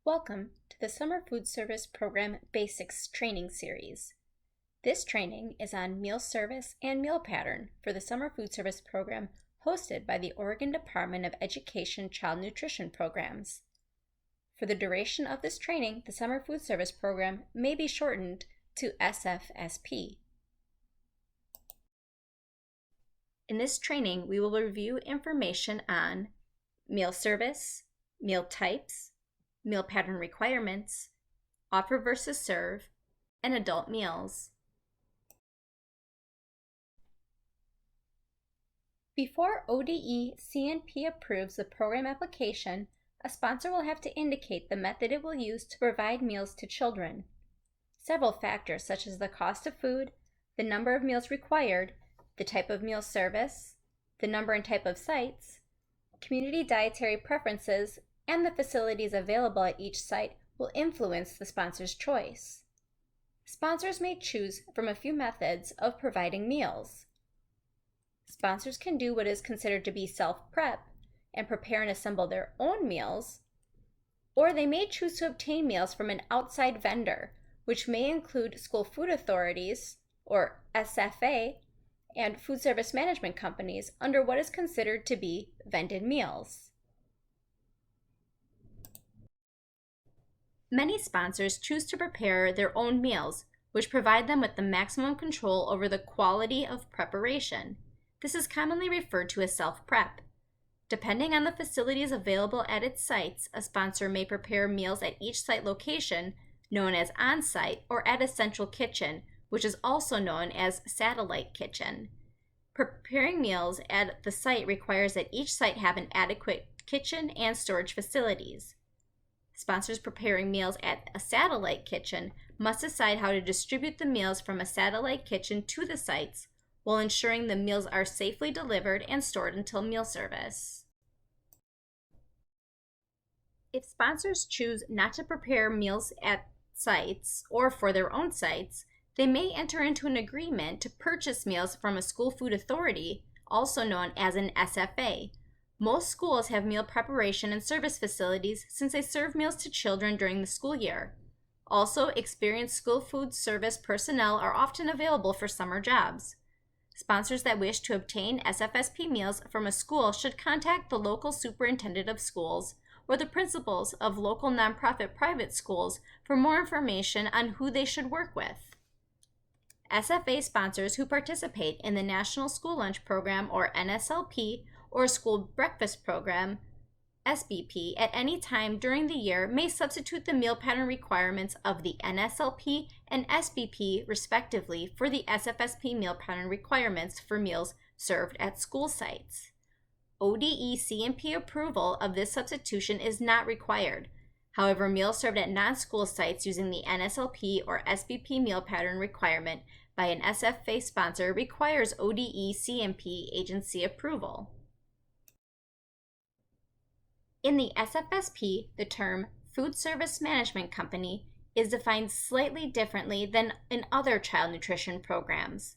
Welcome to the Summer Food Service Program Basics Training Series. This training is on meal service and meal pattern for the Summer Food Service Program hosted by the Oregon Department of Education Child Nutrition Programs. For the duration of this training, the Summer Food Service Program may be shortened to SFSP. In this training, we will review information on meal service, meal types, meal pattern requirements, offer versus serve, and adult meals. Before ODE CNP approves the program application, a sponsor will have to indicate the method it will use to provide meals to children. Several factors such as the cost of food, the number of meals required, the type of meal service, the number and type of sites, community dietary preferences, and the facilities available at each site will influence the sponsor's choice. Sponsors may choose from a few methods of providing meals. Sponsors can do what is considered to be self-prep and prepare and assemble their own meals, or they may choose to obtain meals from an outside vendor, which may include school food authorities, or SFA, and food service management companies under what is considered to be vended meals. Many sponsors choose to prepare their own meals, which provide them with the maximum control over the quality of preparation. This is commonly referred to as self-prep. Depending on the facilities available at its sites, a sponsor may prepare meals at each site location, known as on-site, or at a central kitchen, which is also known as satellite kitchen. Preparing meals at the site requires that each site have an adequate kitchen and storage facilities. Sponsors preparing meals at a satellite kitchen must decide how to distribute the meals from a satellite kitchen to the sites while ensuring the meals are safely delivered and stored until meal service. If sponsors choose not to prepare meals at sites or for their own sites, they may enter into an agreement to purchase meals from a school food authority, also known as an SFA. Most schools have meal preparation and service facilities since they serve meals to children during the school year. Also, experienced school food service personnel are often available for summer jobs. Sponsors that wish to obtain SFSP meals from a school should contact the local superintendent of schools or the principals of local nonprofit private schools for more information on who they should work with. SFA sponsors who participate in the National School Lunch Program, or NSLP, or School Breakfast Program, SBP, at any time during the year may substitute the meal pattern requirements of the NSLP and SBP, respectively, for the SFSP meal pattern requirements for meals served at school sites. ODE CNP approval of this substitution is not required. However, meals served at non-school sites using the NSLP or SBP meal pattern requirement by an SFA sponsor requires ODE CNP agency approval. In the SFSP, the term Food Service Management Company is defined slightly differently than in other child nutrition programs.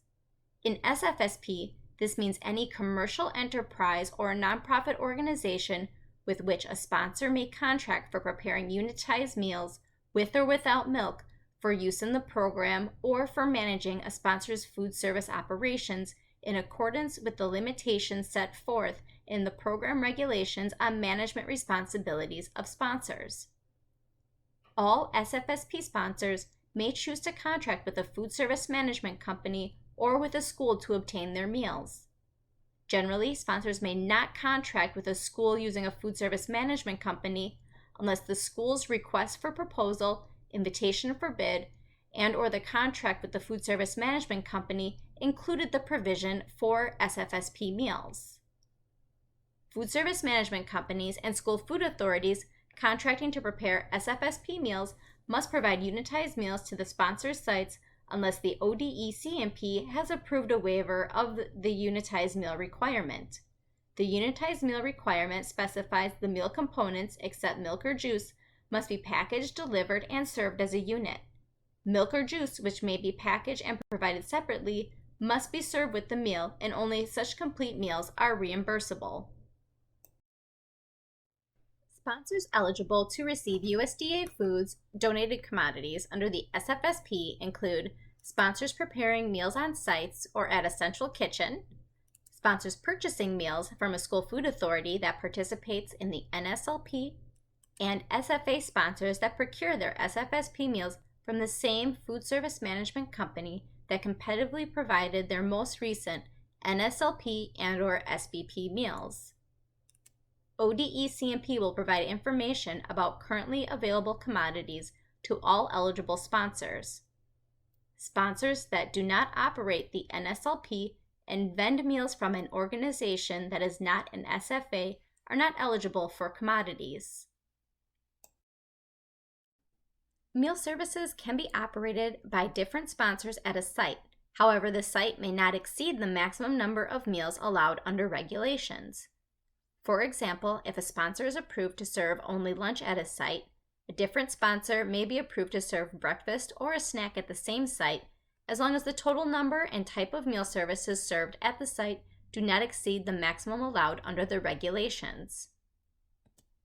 In SFSP, this means any commercial enterprise or a nonprofit organization with which a sponsor may contract for preparing unitized meals with or without milk for use in the program or for managing a sponsor's food service operations in accordance with the limitations set forth in the program regulations on management responsibilities of sponsors. All SFSP sponsors may choose to contract with a food service management company or with a school to obtain their meals. Generally, sponsors may not contract with a school using a food service management company unless the school's request for proposal, invitation for bid, and or the contract with the food service management company included the provision for SFSP meals. Food service management companies and school food authorities contracting to prepare SFSP meals must provide unitized meals to the sponsor's sites unless the ODE CNP has approved a waiver of the unitized meal requirement. The unitized meal requirement specifies the meal components, except milk or juice, must be packaged, delivered, and served as a unit. Milk or juice, which may be packaged and provided separately, must be served with the meal, and only such complete meals are reimbursable. Sponsors eligible to receive USDA foods donated commodities under the SFSP include sponsors preparing meals on sites or at a central kitchen, sponsors purchasing meals from a school food authority that participates in the NSLP, and SFA sponsors that procure their SFSP meals from the same food service management company that competitively provided their most recent NSLP and/or SBP meals. ODE-CMP will provide information about currently available commodities to all eligible sponsors. Sponsors that do not operate the NSLP and vend meals from an organization that is not an SFA are not eligible for commodities. Meal services can be operated by different sponsors at a site. However, the site may not exceed the maximum number of meals allowed under regulations. For example, if a sponsor is approved to serve only lunch at a site, a different sponsor may be approved to serve breakfast or a snack at the same site, as long as the total number and type of meal services served at the site do not exceed the maximum allowed under the regulations.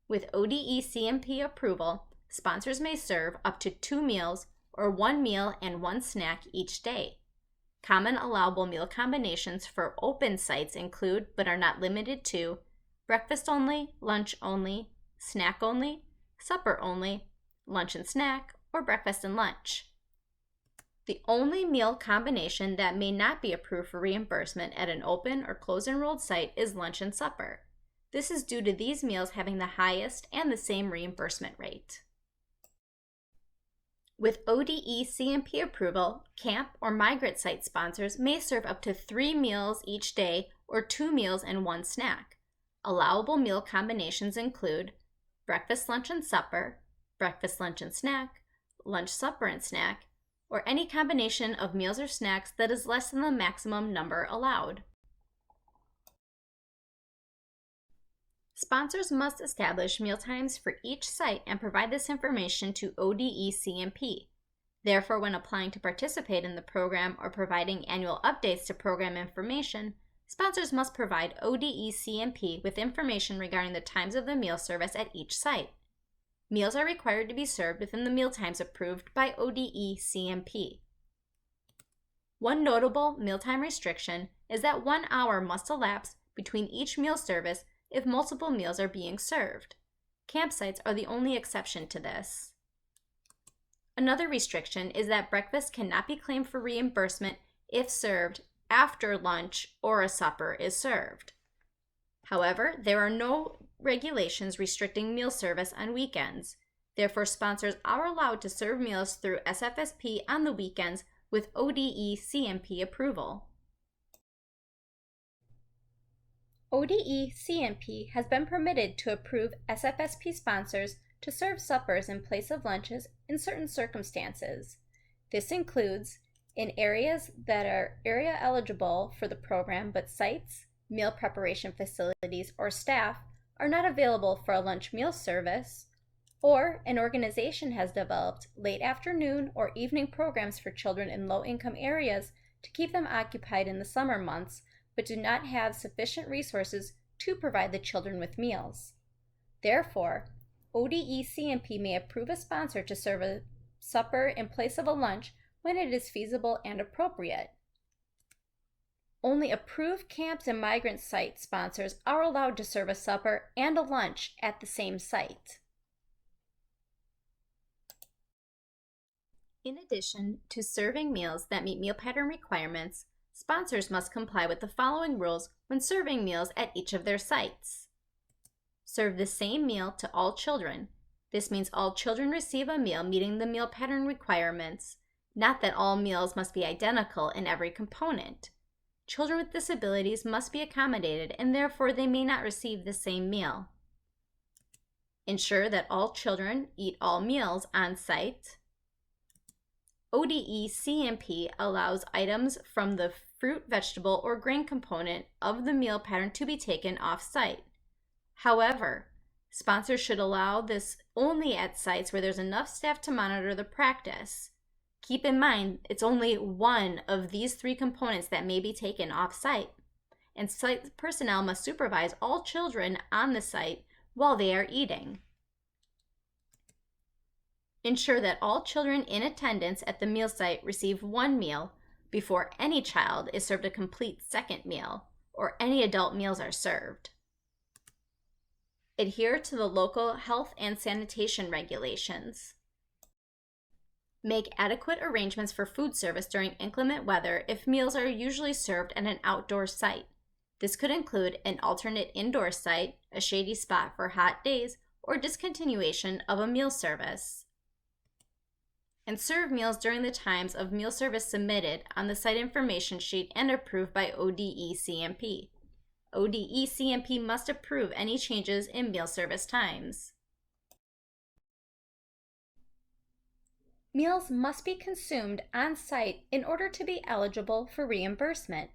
With ODE-CMP approval, sponsors may serve up to 2 meals or 1 meal and 1 snack each day. Common allowable meal combinations for open sites include, but are not limited to, breakfast only, lunch only, snack only, supper only, lunch and snack, or breakfast and lunch. The only meal combination that may not be approved for reimbursement at an open or closed-enrolled site is lunch and supper. This is due to these meals having the highest and the same reimbursement rate. With ODE-CMP approval, camp or migrant site sponsors may serve up to 3 meals each day or 2 meals and 1 snack. Allowable meal combinations include breakfast, lunch, and supper, breakfast, lunch, and snack, lunch, supper, and snack, or any combination of meals or snacks that is less than the maximum number allowed. Sponsors must establish mealtimes for each site and provide this information to ODE-CMP. Therefore, when applying to participate in the program or providing annual updates to program information, sponsors must provide ODE-CMP with information regarding the times of the meal service at each site. Meals are required to be served within the mealtimes approved by ODE-CMP. One notable mealtime restriction is that 1 hour must elapse between each meal service if multiple meals are being served. Campsites are the only exception to this. Another restriction is that breakfast cannot be claimed for reimbursement if served after lunch or a supper is served. However, there are no regulations restricting meal service on weekends. Therefore, sponsors are allowed to serve meals through SFSP on the weekends with ODE-CMP approval. ODE-CMP has been permitted to approve SFSP sponsors to serve suppers in place of lunches in certain circumstances. This includes in areas that are area eligible for the program but sites, meal preparation facilities, or staff are not available for a lunch meal service, or an organization has developed late afternoon or evening programs for children in low-income areas to keep them occupied in the summer months but do not have sufficient resources to provide the children with meals. Therefore, ODE-CMP may approve a sponsor to serve a supper in place of a lunch when it is feasible and appropriate. Only approved camps and migrant site sponsors are allowed to serve a supper and a lunch at the same site. In addition to serving meals that meet meal pattern requirements, sponsors must comply with the following rules when serving meals at each of their sites. Serve the same meal to all children. This means all children receive a meal meeting the meal pattern requirements, not that all meals must be identical in every component. Children with disabilities must be accommodated and therefore they may not receive the same meal. Ensure that all children eat all meals on site. ODE-CMP allows items from the fruit, vegetable, or grain component of the meal pattern to be taken off-site. However, sponsors should allow this only at sites where there's enough staff to monitor the practice. Keep in mind, it's only one of these 3 components that may be taken off-site, and site personnel must supervise all children on the site while they are eating. ensure that all children in attendance at the meal site receive one meal before any child is served a complete second meal or any adult meals are served. Adhere to the local health and sanitation regulations. Make adequate arrangements for food service during inclement weather if meals are usually served at an outdoor site. This could include an alternate indoor site, a shady spot for hot days, or discontinuation of a meal service. And serve meals during the times of meal service submitted on the site information sheet and approved by ODE-CMP. ODE-CMP must approve any changes in meal service times. Meals must be consumed on site in order to be eligible for reimbursement.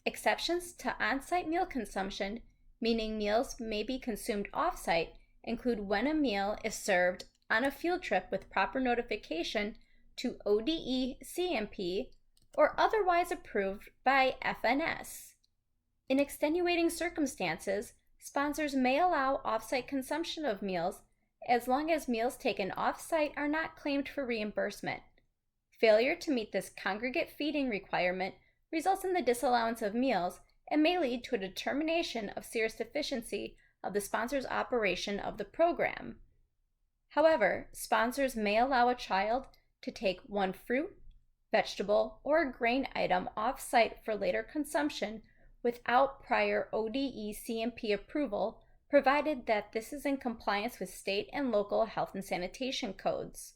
Exceptions to on-site meal consumption, meaning meals may be consumed off-site, include when a meal is served on a field trip with proper notification to ODE-CMP or otherwise approved by FNS. In extenuating circumstances, sponsors may allow off-site consumption of meals as long as meals taken off-site are not claimed for reimbursement. Failure to meet this congregate feeding requirement results in the disallowance of meals and may lead to a determination of serious deficiency of the sponsor's operation of the program. However, sponsors may allow a child to take one fruit, vegetable, or grain item off-site for later consumption without prior ODE-CMP approval, provided that this is in compliance with state and local health and sanitation codes.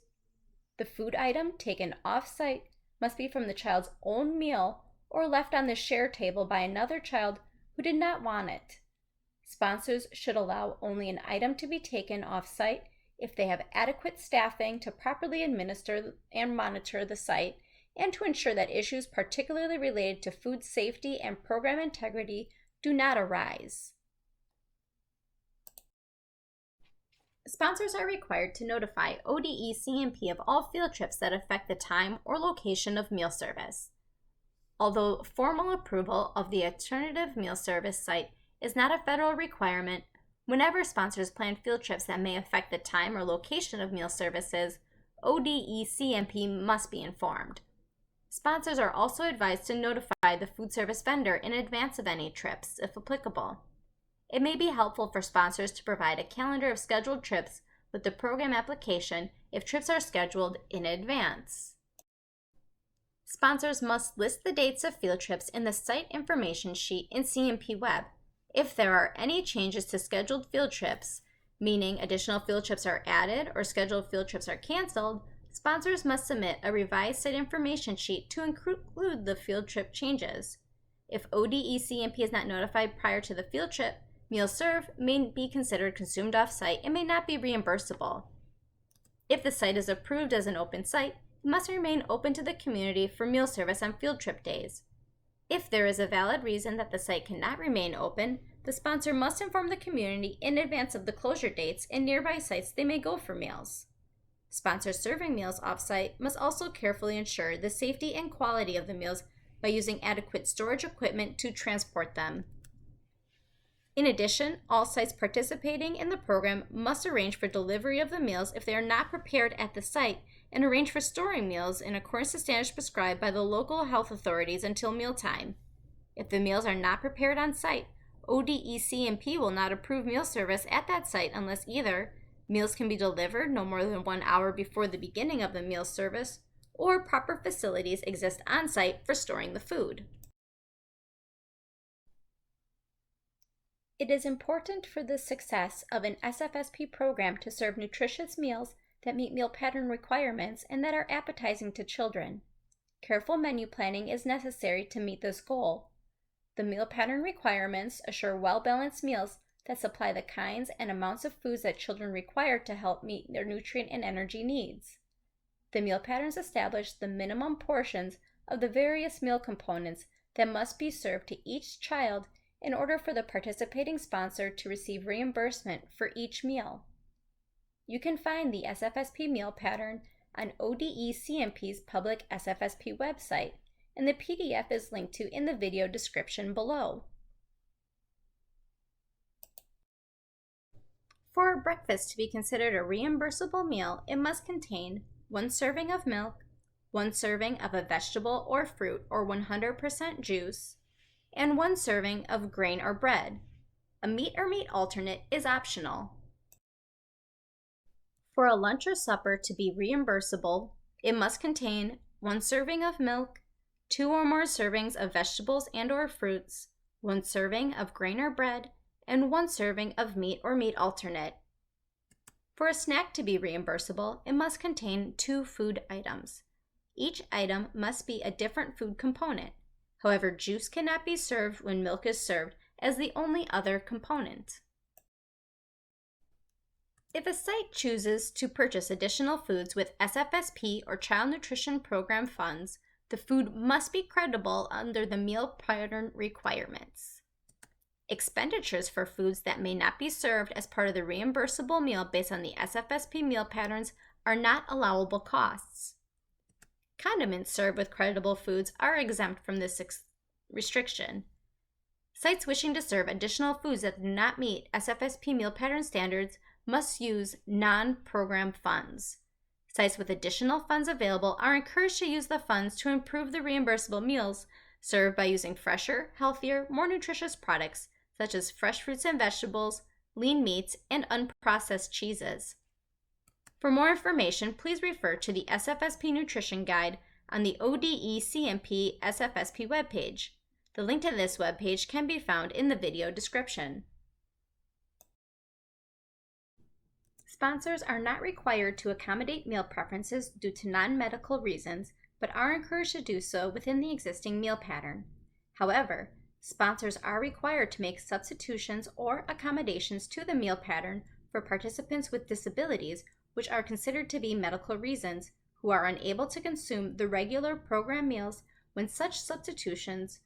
The food item taken off-site must be from the child's own meal or left on the share table by another child who did not want it. Sponsors should allow only an item to be taken off-site if they have adequate staffing to properly administer and monitor the site and to ensure that issues particularly related to food safety and program integrity do not arise. Sponsors are required to notify ODE-CMP of all field trips that affect the time or location of meal service. Although formal approval of the alternative meal service site is not a federal requirement, whenever sponsors plan field trips that may affect the time or location of meal services, ODE-CMP must be informed. Sponsors are also advised to notify the food service vendor in advance of any trips, if applicable. It may be helpful for sponsors to provide a calendar of scheduled trips with the program application if trips are scheduled in advance. Sponsors must list the dates of field trips in the site information sheet in CMP Web. If there are any changes to scheduled field trips, meaning additional field trips are added or scheduled field trips are canceled, sponsors must submit a revised site information sheet to include the field trip changes. If ODE-CMP is not notified prior to the field trip, meals served may be considered consumed off-site and may not be reimbursable. If the site is approved as an open site, it must remain open to the community for meal service on field trip days. If there is a valid reason that the site cannot remain open, the sponsor must inform the community in advance of the closure dates and nearby sites they may go for meals. Sponsors serving meals off-site must also carefully ensure the safety and quality of the meals by using adequate storage equipment to transport them. In addition, all sites participating in the program must arrange for delivery of the meals if they are not prepared at the site and arrange for storing meals in accordance to standards prescribed by the local health authorities until mealtime. If the meals are not prepared on site, ODE-CMP will not approve meal service at that site unless either meals can be delivered no more than 1 hour before the beginning of the meal service or proper facilities exist on site for storing the food. It is important for the success of an SFSP program to serve nutritious meals that meet meal pattern requirements and that are appetizing to children. Careful menu planning is necessary to meet this goal. The meal pattern requirements assure well-balanced meals that supply the kinds and amounts of foods that children require to help meet their nutrient and energy needs. The meal patterns establish the minimum portions of the various meal components that must be served to each child in order for the participating sponsor to receive reimbursement for each meal. You can find the SFSP meal pattern on ODE-CMP's public SFSP website, and the PDF is linked to in the video description below. For a breakfast to be considered a reimbursable meal, it must contain 1 serving of milk, 1 serving of a vegetable or fruit or 100% juice, and 1 serving of grain or bread. A meat or meat alternate is optional. For a lunch or supper to be reimbursable, it must contain 1 serving of milk, 2 or more servings of vegetables and/or fruits, 1 serving of grain or bread, and 1 serving of meat or meat alternate. For a snack to be reimbursable, it must contain 2 food items. Each item must be a different food component. However, juice cannot be served when milk is served as the only other component. If a site chooses to purchase additional foods with SFSP or Child Nutrition Program funds, the food must be creditable under the meal pattern requirements. Expenditures for foods that may not be served as part of the reimbursable meal based on the SFSP meal patterns are not allowable costs. Condiments served with creditable foods are exempt from this restriction. Sites wishing to serve additional foods that do not meet SFSP meal pattern standards must use non-program funds. Sites with additional funds available are encouraged to use the funds to improve the reimbursable meals served by using fresher, healthier, more nutritious products such as fresh fruits and vegetables, lean meats, and unprocessed cheeses. For more information, please refer to the SFSP Nutrition Guide on the ODE-CMP SFSP webpage. The link to this webpage can be found in the video description. Sponsors are not required to accommodate meal preferences due to non-medical reasons, but are encouraged to do so within the existing meal pattern. However, sponsors are required to make substitutions or accommodations to the meal pattern for participants with disabilities which are considered to be medical reasons who are unable to consume the regular program meals when such substitutions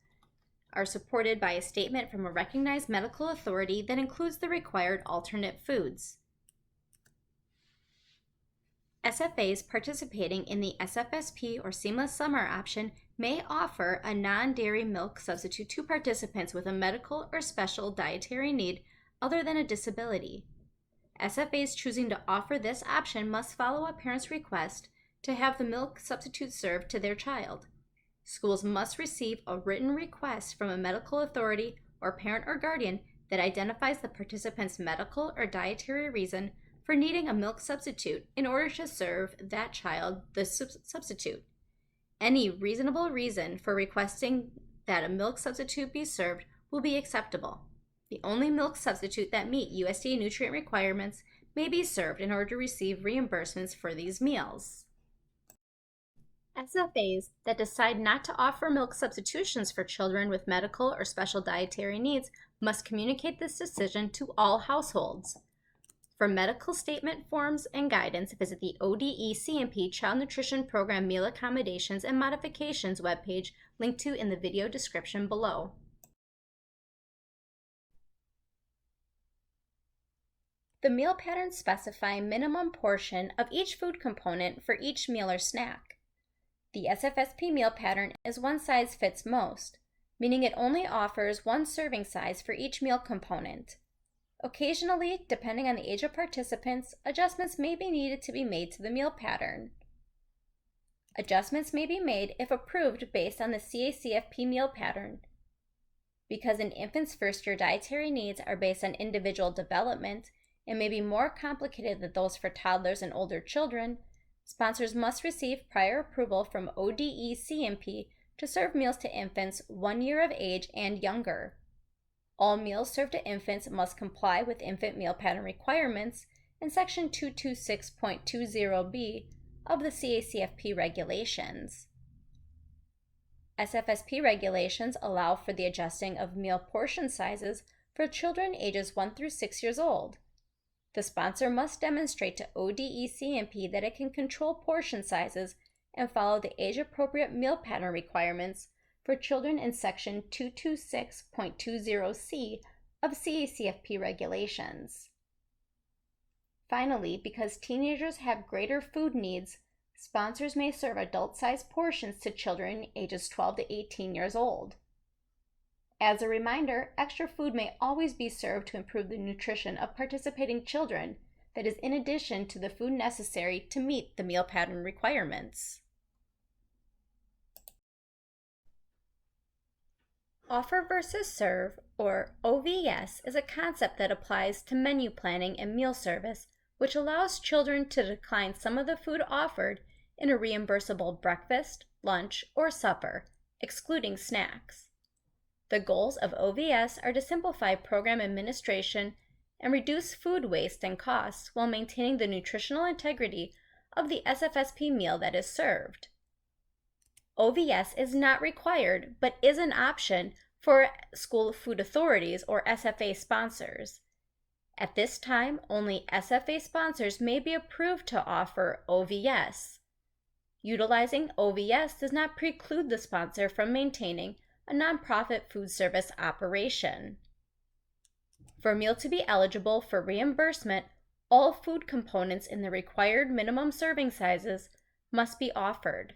are supported by a statement from a recognized medical authority that includes the required alternate foods. SFAs participating in the SFSP or Seamless Summer option may offer a non-dairy milk substitute to participants with a medical or special dietary need other than a disability. SFAs choosing to offer this option must follow a parent's request to have the milk substitute served to their child. Schools must receive a written request from a medical authority or parent or guardian that identifies the participant's medical or dietary reason for needing a milk substitute in order to serve that child the substitute. Any reasonable reason for requesting that a milk substitute be served will be acceptable. The only milk substitute that meet USDA nutrient requirements may be served in order to receive reimbursements for these meals. SFAs that decide not to offer milk substitutions for children with medical or special dietary needs must communicate this decision to all households. For medical statement forms and guidance, visit the ODE-CMP Child Nutrition Program Meal Accommodations and Modifications webpage linked to in the video description below. The meal patterns specify minimum portion of each food component for each meal or snack. The SFSP meal pattern is one size fits most, meaning it only offers 1 serving size for each meal component. Occasionally, depending on the age of participants, adjustments may be needed to be made to the meal pattern. Adjustments may be made if approved based on the CACFP meal pattern. Because an infant's first-year dietary needs are based on individual development and may be more complicated than those for toddlers and older children, sponsors must receive prior approval from ODE-CMP to serve meals to infants 1 year of age and younger. All meals served to infants must comply with infant meal pattern requirements in Section 226.20b of the CACFP regulations. SFSP regulations allow for the adjusting of meal portion sizes for children ages 1 through 6 years old. The sponsor must demonstrate to ODE-CMP that it can control portion sizes and follow the age-appropriate meal pattern requirements for children in Section 226.20c of CACFP regulations. Finally, because teenagers have greater food needs, sponsors may serve adult-sized portions to children ages 12 to 18 years old. As a reminder, extra food may always be served to improve the nutrition of participating children, that is in addition to the food necessary to meet the meal pattern requirements. Offer versus serve, or OVS, is a concept that applies to menu planning and meal service, which allows children to decline some of the food offered in a reimbursable breakfast, lunch, or supper, excluding snacks. The goals of OVS are to simplify program administration and reduce food waste and costs while maintaining the nutritional integrity of the SFSP meal that is served. OVS is not required, but is an option for school food authorities or SFA sponsors. At this time, only SFA sponsors may be approved to offer OVS. Utilizing OVS does not preclude the sponsor from maintaining a nonprofit food service operation. For a meal to be eligible for reimbursement, all food components in the required minimum serving sizes must be offered.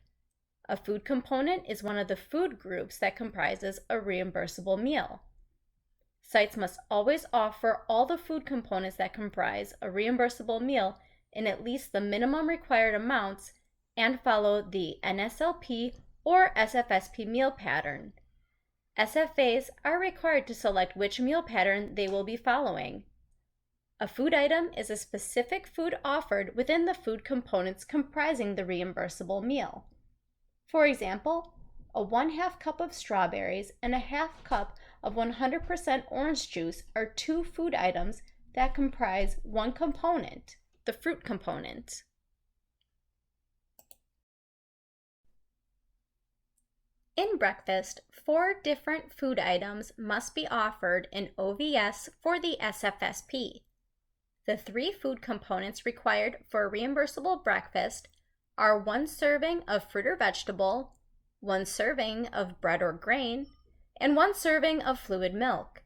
A food component is one of the food groups that comprises a reimbursable meal. Sites must always offer all the food components that comprise a reimbursable meal in at least the minimum required amounts and follow the NSLP or SFSP meal pattern. SFAs are required to select which meal pattern they will be following. A food item is a specific food offered within the food components comprising the reimbursable meal. For example, a 1/2 cup of strawberries and a 1/2 cup of 100% orange juice are two food items that comprise one component, the fruit component. In breakfast, 4 different food items must be offered in OVS for the SFSP. The 3 food components required for a reimbursable breakfast are 1 serving of fruit or vegetable, 1 serving of bread or grain, and 1 serving of fluid milk.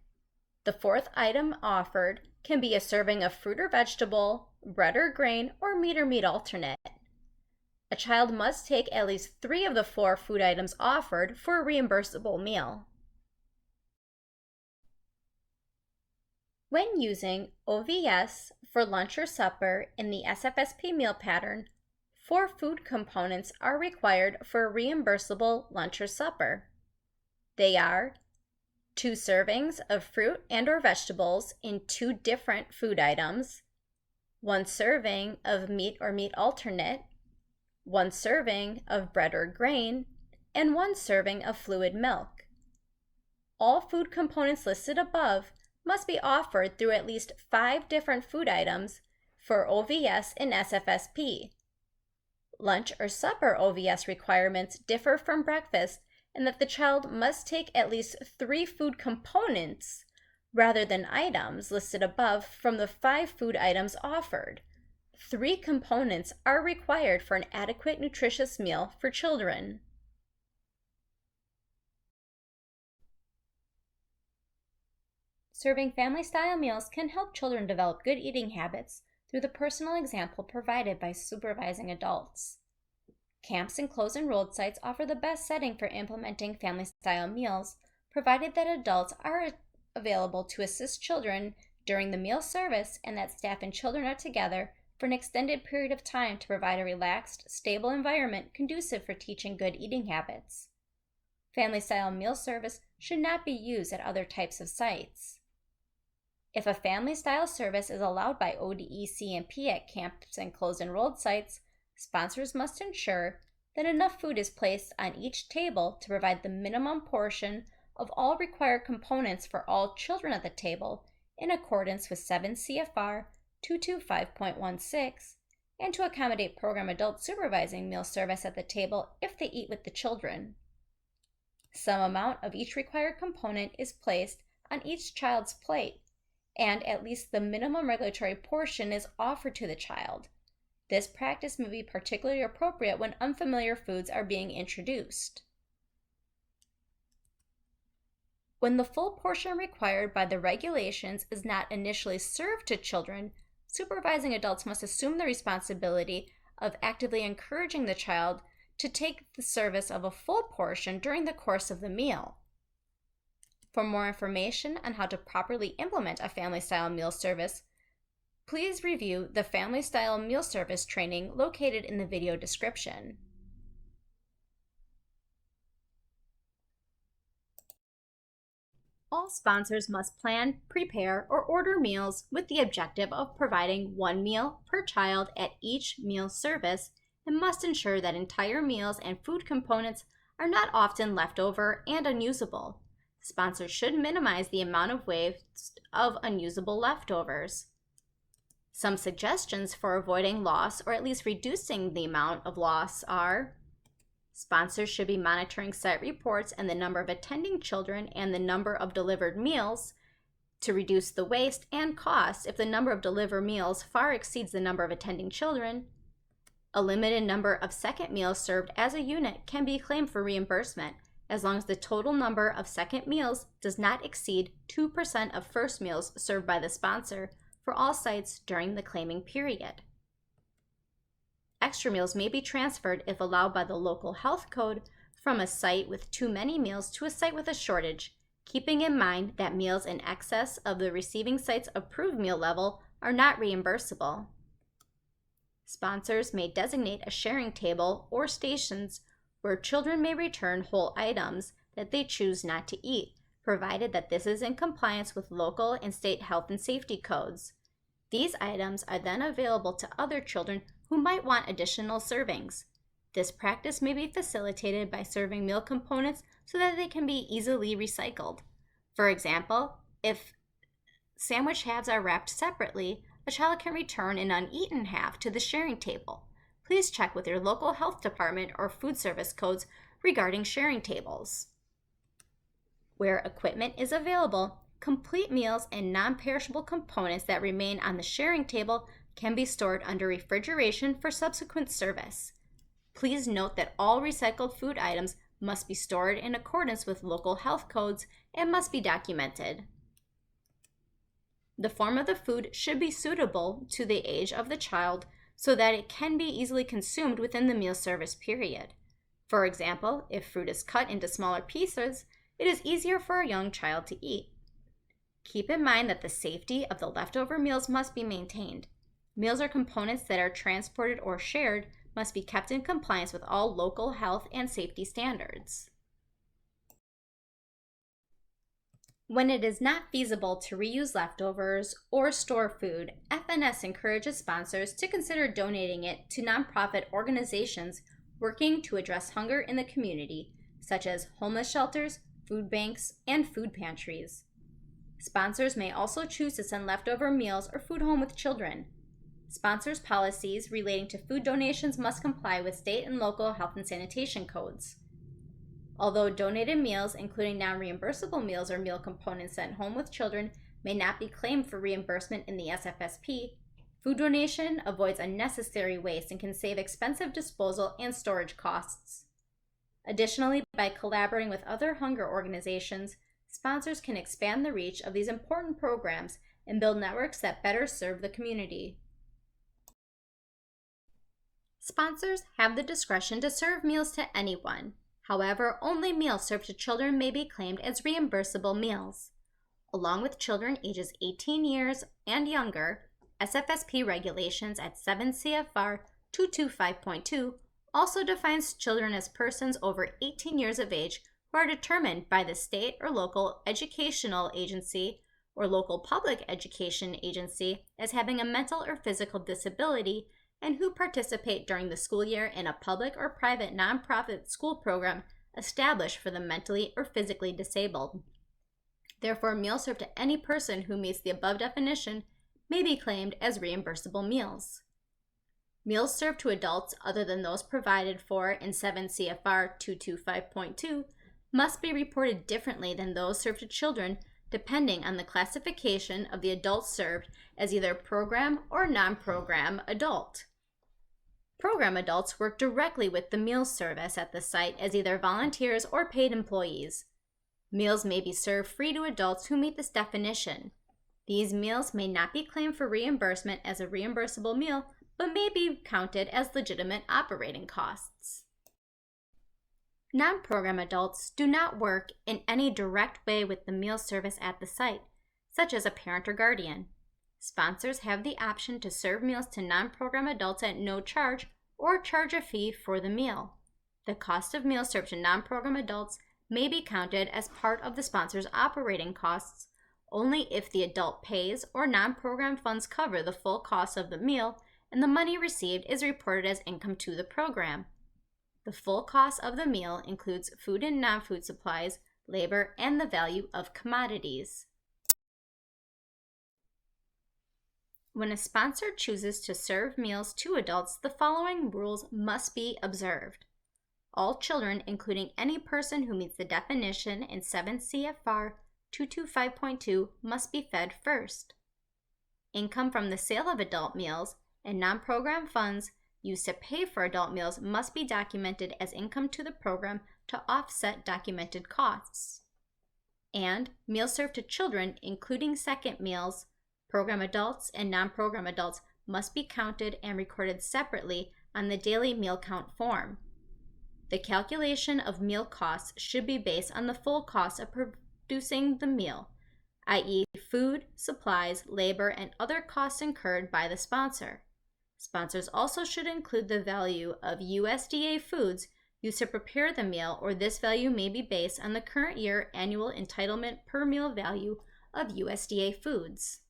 The 4th item offered can be a serving of fruit or vegetable, bread or grain, or meat alternate. A child must take at least 3 of the 4 food items offered for a reimbursable meal. When using OVS for lunch or supper in the SFSP meal pattern, 4 food components are required for a reimbursable lunch or supper. They are 2 servings of fruit and or vegetables in 2 different food items, 1 serving of meat or meat alternate, 1 serving of bread or grain, and 1 serving of fluid milk. All food components listed above must be offered through at least 5 different food items for OVS in SFSP. Lunch or supper OVS requirements differ from breakfast in that the child must take at least 3 food components rather than items listed above from the 5 food items offered. 3 components are required for an adequate nutritious meal for children. Serving family-style meals can help children develop good eating habits through the personal example provided by supervising adults. Camps and closed-in road sites offer the best setting for implementing family-style meals, provided that adults are available to assist children during the meal service and that staff and children are together for an extended period of time to provide a relaxed, stable environment conducive for teaching good eating habits. Family-style meal service should not be used at other types of sites. If a family-style service is allowed by ODE-CMP at camps and closed-enrolled sites, sponsors must ensure that enough food is placed on each table to provide the minimum portion of all required components for all children at the table in accordance with 7 CFR 225.16 and to accommodate program adults supervising meal service at the table if they eat with the children. Some amount of each required component is placed on each child's plate, and at least the minimum regulatory portion is offered to the child. This practice may be particularly appropriate when unfamiliar foods are being introduced. When the full portion required by the regulations is not initially served to children, supervising adults must assume the responsibility of actively encouraging the child to take the service of a full portion during the course of the meal. For more information on how to properly implement a family-style meal service, please review the Family-Style Meal Service training located in the video description. All sponsors must plan, prepare, or order meals with the objective of providing one meal per child at each meal service and must ensure that entire meals and food components are not often left over and unusable. Sponsors should minimize the amount of waste of unusable leftovers. Some suggestions for avoiding loss or at least reducing the amount of loss are: sponsors should be monitoring site reports and the number of attending children and the number of delivered meals to reduce the waste and cost if the number of delivered meals far exceeds the number of attending children. A limited number of second meals served as a unit can be claimed for reimbursement as long as the total number of second meals does not exceed 2% of first meals served by the sponsor for all sites during the claiming period. Extra meals may be transferred if allowed by the local health code from a site with too many meals to a site with a shortage, keeping in mind that meals in excess of the receiving site's approved meal level are not reimbursable. Sponsors may designate a sharing table or stations where children may return whole items that they choose not to eat, provided that this is in compliance with local and state health and safety codes. These items are then available to other children who might want additional servings. This practice may be facilitated by serving meal components so that they can be easily recycled. For example, if sandwich halves are wrapped separately, a child can return an uneaten half to the sharing table. Please check with your local health department or food service codes regarding sharing tables. Where equipment is available, complete meals and non-perishable components that remain on the sharing table can be stored under refrigeration for subsequent service. Please note that all recycled food items must be stored in accordance with local health codes and must be documented. The form of the food should be suitable to the age of the child so that it can be easily consumed within the meal service period. For example, if fruit is cut into smaller pieces, it is easier for a young child to eat. Keep in mind that the safety of the leftover meals must be maintained. Meals or components that are transported or shared must be kept in compliance with all local health and safety standards. When it is not feasible to reuse leftovers or store food, FNS encourages sponsors to consider donating it to nonprofit organizations working to address hunger in the community, such as homeless shelters, food banks, and food pantries. Sponsors may also choose to send leftover meals or food home with children. Sponsors' policies relating to food donations must comply with state and local health and sanitation codes. Although donated meals, including non-reimbursable meals or meal components sent home with children, may not be claimed for reimbursement in the SFSP, food donation avoids unnecessary waste and can save expensive disposal and storage costs. Additionally, by collaborating with other hunger organizations, sponsors can expand the reach of these important programs and build networks that better serve the community. Sponsors have the discretion to serve meals to anyone. However, only meals served to children may be claimed as reimbursable meals. Along with children ages 18 years and younger, SFSP regulations at 7 CFR 225.2 also defines children as persons over 18 years of age who are determined by the state or local educational agency or local public education agency as having a mental or physical disability and who participate during the school year in a public or private nonprofit school program established for the mentally or physically disabled. Therefore, meals served to any person who meets the above definition may be claimed as reimbursable meals. Meals served to adults other than those provided for in 7 CFR 225.2 must be reported differently than those served to children depending on the classification of the adult served as either program or non-program adult. Program adults work directly with the meals service at the site as either volunteers or paid employees. Meals may be served free to adults who meet this definition. These meals may not be claimed for reimbursement as a reimbursable meal, but may be counted as legitimate operating costs. Non-program adults do not work in any direct way with the meal service at the site, such as a parent or guardian. Sponsors have the option to serve meals to non-program adults at no charge or charge a fee for the meal. The cost of meals served to non-program adults may be counted as part of the sponsor's operating costs only if the adult pays or non-program funds cover the full cost of the meal and the money received is reported as income to the program. The full cost of the meal includes food and non-food supplies, labor, and the value of commodities. When a sponsor chooses to serve meals to adults, the following rules must be observed. All children, including any person who meets the definition in 7 CFR 225.2, must be fed first. Income from the sale of adult meals and non-program funds used to pay for adult meals must be documented as income to the program to offset documented costs. And meals served to children, including second meals, program adults and non-program adults, must be counted and recorded separately on the daily meal count form. The calculation of meal costs should be based on the full cost of producing the meal, i.e., food, supplies, labor, and other costs incurred by the sponsor. Sponsors also should include the value of USDA foods used to prepare the meal, or this value may be based on the current year annual entitlement per meal value of USDA foods.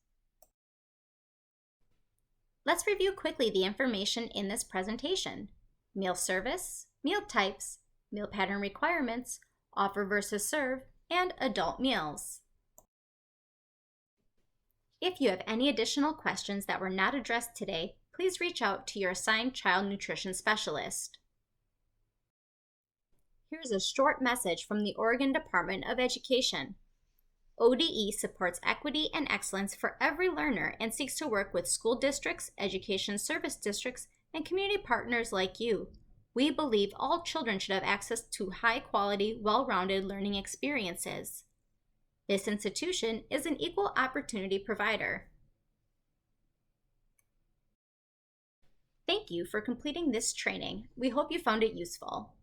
Let's review quickly the information in this presentation: meal service, meal types, meal pattern requirements, offer versus serve, and adult meals. If you have any additional questions that were not addressed today, please reach out to your assigned child nutrition specialist. Here's a short message from the Oregon Department of Education. ODE supports equity and excellence for every learner and seeks to work with school districts, education service districts, and community partners like you. We believe all children should have access to high-quality, well-rounded learning experiences. This institution is an equal opportunity provider. Thank you for completing this training. We hope you found it useful.